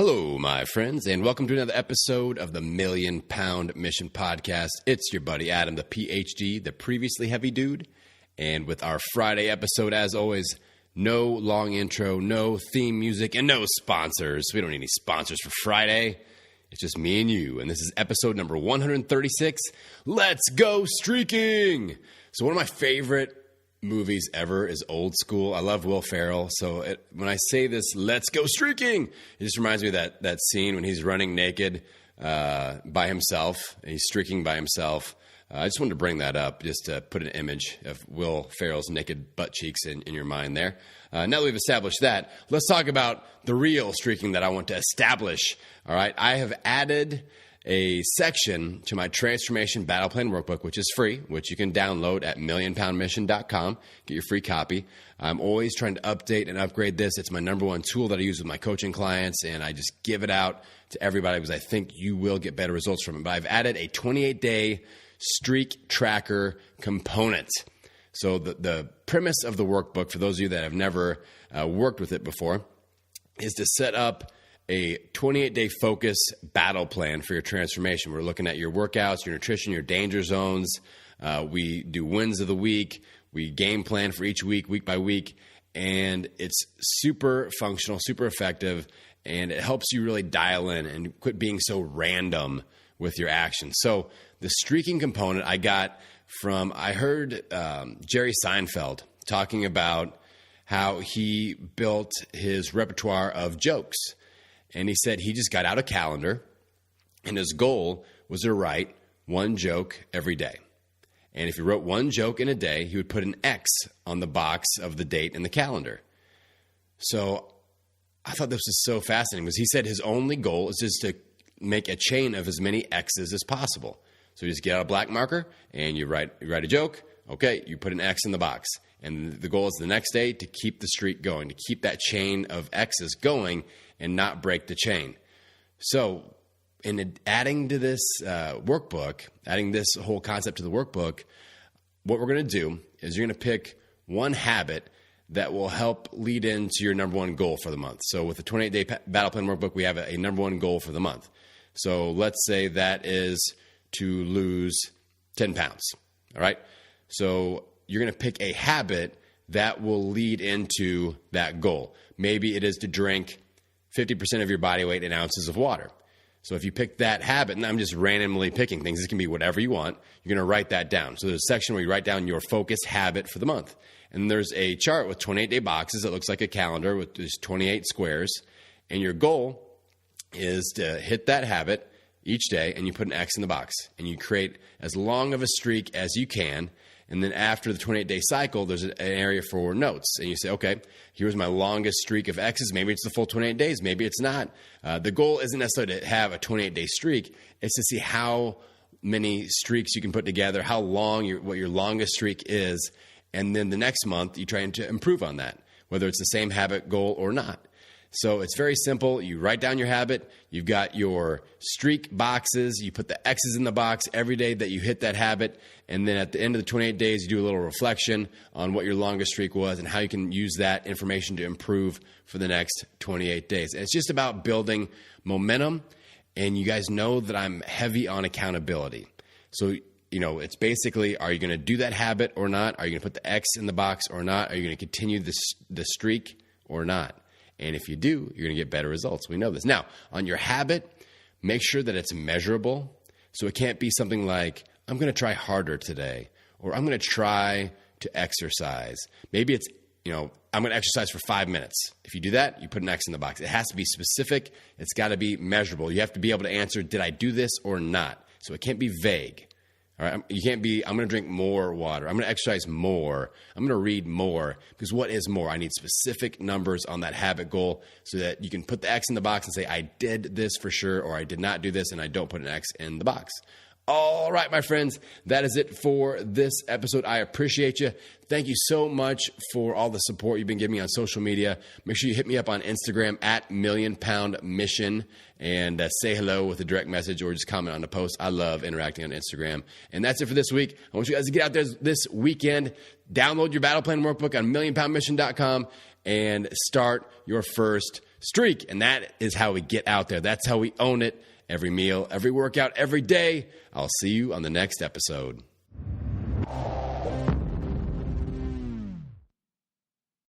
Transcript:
Hello, my friends, and welcome to another episode of the Million Pound Mission Podcast. It's your buddy Adam, the PhD, the previously heavy dude. And with our Friday episode, as always, no long intro, no theme music, and no sponsors. We don't need any sponsors for Friday. It's just me and you. And this is episode number 136. Let's go streaking. So one of my favorite movies ever is Old School. I love Will Ferrell. So when I say this, let's go streaking, it just reminds me of that scene when he's running naked by himself. And he's streaking by himself. I just wanted to bring that up just to put an image of Will Ferrell's naked butt cheeks in your mind there. Now that we've established that, let's talk about the real streaking that I want to establish. All right. I have added a section to my Transformation Battle Plan Workbook, which is free, which you can download at millionpoundmission.com. Get your free copy. I'm always trying to update and upgrade this. It's my number one tool that I use with my coaching clients, and I just give it out to everybody because I think you will get better results from it. But I've added a 28-day streak tracker component. So the premise of the workbook, for those of you that have never worked with it before, is to set up a 28-day focus battle plan for your transformation. We're looking at your workouts, your nutrition, your danger zones. We do wins of the week. We game plan for each week, week by week. And it's super functional, super effective, and it helps you really dial in and quit being so random with your actions. So the streaking component I got from, I heard Jerry Seinfeld talking about how he built his repertoire of jokes. And he said he just got out a calendar, and his goal was to write one joke every day. And if he wrote one joke in a day, he would put an X on the box of the date in the calendar. So I thought this was so fascinating because he said his only goal is just to make a chain of as many X's as possible. So you just get out a black marker and you write a joke. Okay, you put an X in the box. And the goal is the next day to keep the streak going, to keep that chain of X's going and not break the chain. So in adding to this workbook, adding this whole concept to the workbook, what we're going to do is you're going to pick one habit that will help lead into your number one goal for the month. So with the 28-day battle plan workbook, we have a number one goal for the month. So let's say that is to lose 10 pounds. All right. So you're going to pick a habit that will lead into that goal. Maybe it is to drink 50% of your body weight in ounces of water. So if you pick that habit, and I'm just randomly picking things, this can be whatever you want, you're going to write that down. So there's a section where you write down your focus habit for the month. And there's a chart with 28-day boxes that looks like a calendar with just 28 squares. And your goal is to hit that habit each day, and you put an X in the box. And you create as long of a streak as you can. And then after the 28-day cycle, there's an area for notes. And you say, okay, here's my longest streak of X's. Maybe it's the full 28 days. Maybe it's not. The goal isn't necessarily to have a 28-day streak. It's to see how many streaks you can put together, how long what your longest streak is. And then the next month, you try to improve on that, whether it's the same habit goal or not. So it's very simple. You write down your habit. You've got your streak boxes. You put the X's in the box every day that you hit that habit. And then at the end of the 28 days, you do a little reflection on what your longest streak was and how you can use that information to improve for the next 28 days. And it's just about building momentum. And you guys know that I'm heavy on accountability. So, it's basically, are you going to do that habit or not? Are you going to put the X in the box or not? Are you going to continue the streak or not? And if you do, you're going to get better results. We know this. Now, on your habit, make sure that it's measurable. So it can't be something like, I'm going to try harder today, or I'm going to try to exercise. Maybe it's, I'm going to exercise for 5 minutes. If you do that, you put an X in the box. It has to be specific. It's got to be measurable. You have to be able to answer, did I do this or not? So it can't be vague. All right, you can't be, I'm going to drink more water. I'm going to exercise more. I'm going to read more. Because what is more? I need specific numbers on that habit goal so that you can put the X in the box and say, I did this for sure, or I did not do this, and I don't put an X in the box. All right, my friends, that is it for this episode. I appreciate you. Thank you so much for all the support you've been giving me on social media. Make sure you hit me up on Instagram at Million Pound Mission and say hello with a direct message or just comment on the post. I love interacting on Instagram. And that's it for this week. I want you guys to get out there this weekend, download your battle plan workbook on millionpoundmission.com and start your first streak. And that is how we get out there. That's how we own it. Every meal, every workout, every day. I'll see you on the next episode.